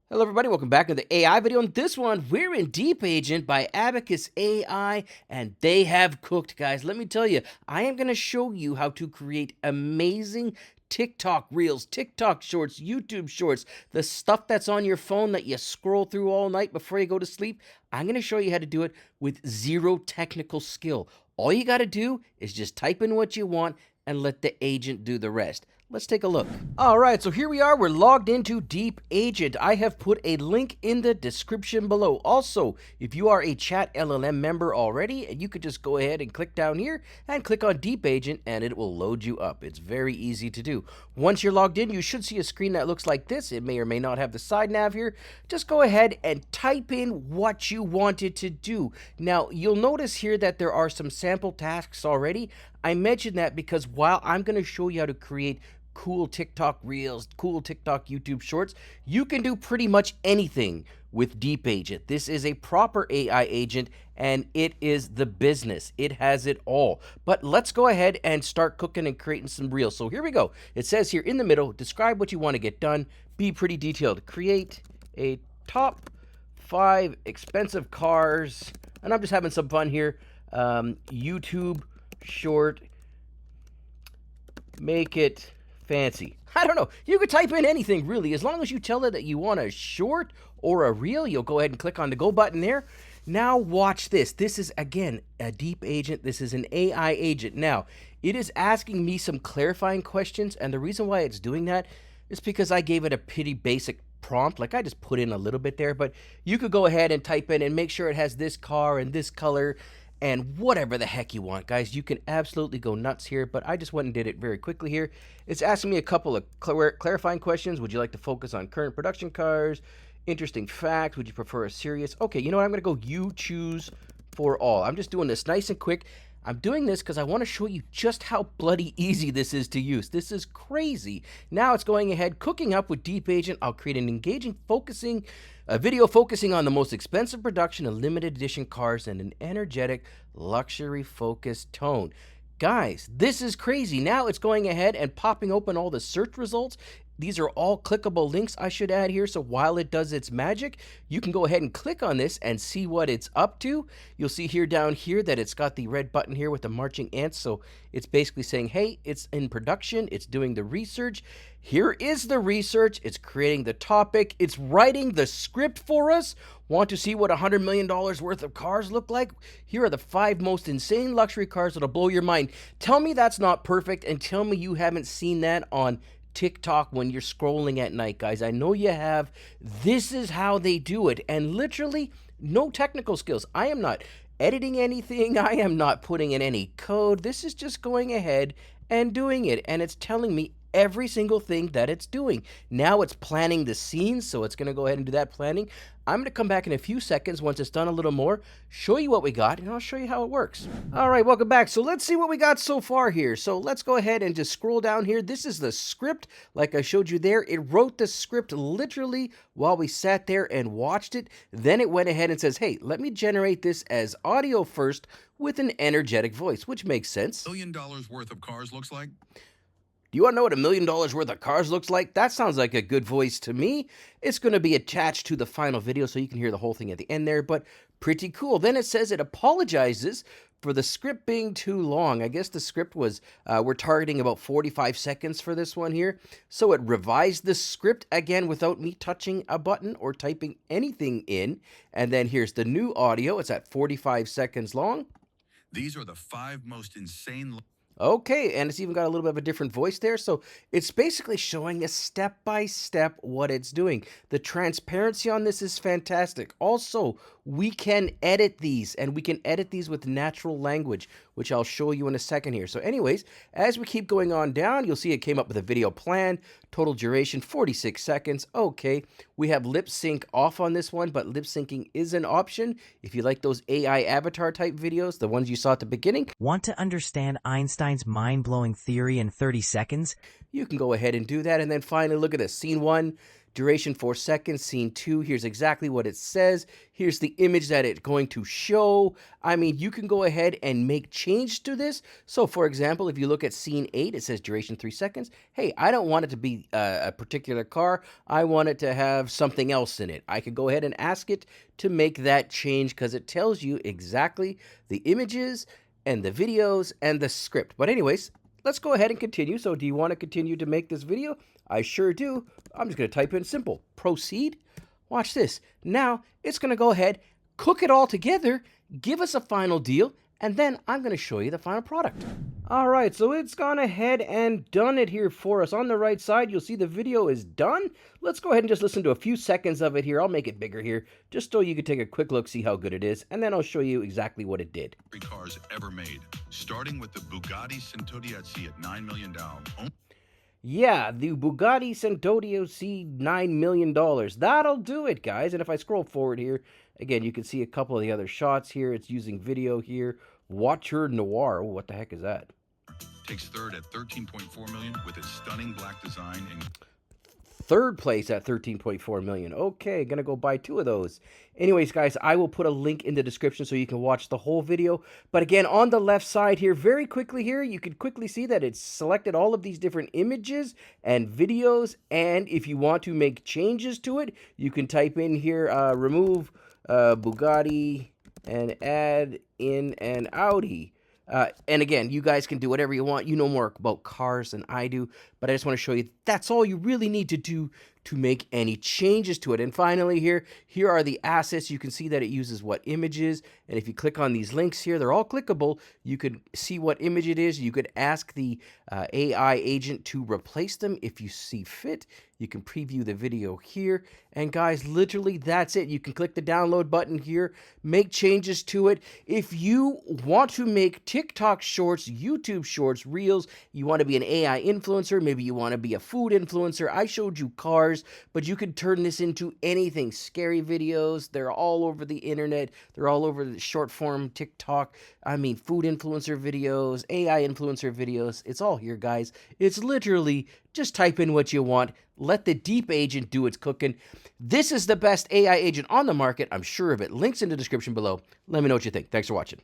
Hello everybody, welcome back to the AI video. In this one, we're in Deep Agent by Abacus AI, and they have cooked, guys. Let me tell you, I am going to show you how to create amazing TikTok Reels, TikTok Shorts, YouTube Shorts, the stuff that's on your phone that you scroll through all night before you go to sleep. I'm going to show you how to do it with zero technical skill. All you got to do is just type in what you want and let the agent do the rest. Let's take a look. All right, so here we are. We're logged into Deep Agent. I have put a link in the description below. Also, if you are a Chat LLM member already, you could just go ahead and click down here and click on Deep Agent and it will load you up. It's very easy to do. Once you're logged in, you should see a screen that looks like this. It may or may not have the side nav here. Just go ahead and type in what you wanted to do. Now, you'll notice here that there are some sample tasks already. I mentioned that because while I'm going to show you how to create cool TikTok Reels, cool TikTok YouTube Shorts, you can do pretty much anything with Deep Agent. This is a proper AI agent and it is the business. It has it all. But let's go ahead and start cooking and creating some Reels. So here we go. It says here in the middle, describe what you want to get done. Be pretty detailed. Create a top 5 expensive cars. And I'm just having some fun here. YouTube short. Make it fancy. I don't know. You could type in anything, really. As long as you tell it that you want a short or a reel, you'll go ahead and click on the go button there. Now watch this. This is, again, a Deep Agent. This is an AI agent. Now, it is asking me some clarifying questions, and the reason why it's doing that is because I gave it a pretty basic prompt. Like, I just put in a little bit there, but you could go ahead and type in and make sure it has this car and this color and whatever the heck you want, guys. You can absolutely go nuts here, but I just went and did it very quickly here. It's asking me a couple of clarifying questions. Would you like to focus on current production cars? Interesting facts? Would you prefer a serious? Okay, you know what? I'm going to go you choose for all. I'm just doing this nice and quick. I'm doing this because I want to show you just how bloody easy this is to use. This is crazy. Now it's going ahead, cooking up with Deep Agent. I'll create an engaging, video focusing on the most expensive production of limited edition cars and an energetic, luxury-focused tone. Guys, this is crazy. Now it's going ahead and popping open all the search results. These are all clickable links I should add here, so while it does its magic, you can go ahead and click on this and see what it's up to. You'll see here down here that it's got the red button here with the marching ants, so it's basically saying, hey, it's in production, it's doing the research. Here is the research, it's creating the topic, it's writing the script for us. Want to see what $100 million worth of cars look like? Here are the 5 most insane luxury cars that'll blow your mind. Tell me that's not perfect, and tell me you haven't seen that on TikTok when you're scrolling at night, guys. I know you have. This is how they do it, and literally no technical skills. I am not editing anything. I am not putting in any code. This is just going ahead and doing it, and it's telling me every single thing that it's doing. Now it's planning the scenes, so it's going to go ahead and do that planning. I'm going to come back in a few seconds once it's done a little more, show you what we got, and I'll show you how it works. All right, welcome back. So let's see what we got so far here. So let's go ahead and just scroll down here. This is the script, like I showed you there. It wrote the script literally while we sat there and watched it. Then it went ahead and says, hey, let me generate this as audio first with an energetic voice, which makes sense. $1 million worth of cars looks like? Do you want to know what $1 million worth of cars looks like? That sounds like a good voice to me. It's going to be attached to the final video so you can hear the whole thing at the end there, but pretty cool. Then it says it apologizes for the script being too long. I guess the script was, we're targeting about 45 seconds for this one here. So it revised the script again without me touching a button or typing anything in. And then here's the new audio. It's at 45 seconds long. These are the 5 most insane... Okay, and it's even got a little bit of a different voice there, so it's basically showing us step by step what it's doing. The transparency on this is fantastic. Also, we can edit these, and we can edit these with natural language, which I'll show you in a second here. So anyways, as we keep going on down, you'll see it came up with a video plan, total duration 46 seconds. Okay, we have lip sync off on this one, but lip syncing is an option if you like those AI avatar type videos, the ones you saw at the beginning. Want to understand Einstein's mind-blowing theory in 30 seconds? You can go ahead and do that. And then finally, look at this. Scene 1, duration 4 seconds, scene 2. Here's exactly what it says. Here's the image that it's going to show. I mean, you can go ahead and make change to this. So for example, if you look at scene 8, it says duration 3 seconds. Hey, I don't want it to be a particular car. I want it to have something else in it. I could go ahead and ask it to make that change because it tells you exactly the images and the videos and the script. But anyways, let's go ahead and continue. So do you want to continue to make this video? I sure do. I'm just going to type in simple, proceed. Watch this. Now it's going to go ahead, cook it all together, give us a final deal, and then I'm going to show you the final product. All right, so it's gone ahead and done it here for us. On the right side, you'll see the video is done. Let's go ahead and just listen to a few seconds of it here. I'll make it bigger here, just so you can take a quick look, see how good it is, and then I'll show you exactly what it did. Cars ever made, starting with the Bugatti Centodiazzi at $9 million down. Yeah, the Bugatti Centodiazzi $9 million. That'll do it, guys. And if I scroll forward here, again, you can see a couple of the other shots here. It's using video here. Voiture Noir. Oh, what the heck is that? Takes third at $13.4 million with its stunning black design and Third place at $13.4 million. Okay, gonna go buy 2 of those. Anyways, guys, I will put a link in the description so you can watch the whole video. But again, on the left side here, very quickly here, you can quickly see that it's selected all of these different images and videos. And if you want to make changes to it, you can type in here, remove Bugatti and add in an Audi. And again, you guys can do whatever you want. You know more about cars than I do, but I just want to show you that's all you really need to do to make any changes to it. And finally here are the assets. You can see that it uses what images, and if you click on these links here, they're all clickable. You could see what image it is. You could ask the AI agent to replace them if you see fit. You can preview the video here. And guys, literally that's it. You can click the download button here, make changes to it. If you want to make TikTok shorts, YouTube shorts, reels, you want to be an AI influencer, maybe you want to be a food influencer. I showed you cars, but you could turn this into anything. Scary videos, they're all over the internet. They're all over the short form TikTok. I mean, food influencer videos, AI influencer videos. It's all here, guys. It's literally just type in what you want. Let the deep agent do its cooking. This is the best AI agent on the market. I'm sure of it. Links in the description below. Let me know what you think. Thanks for watching.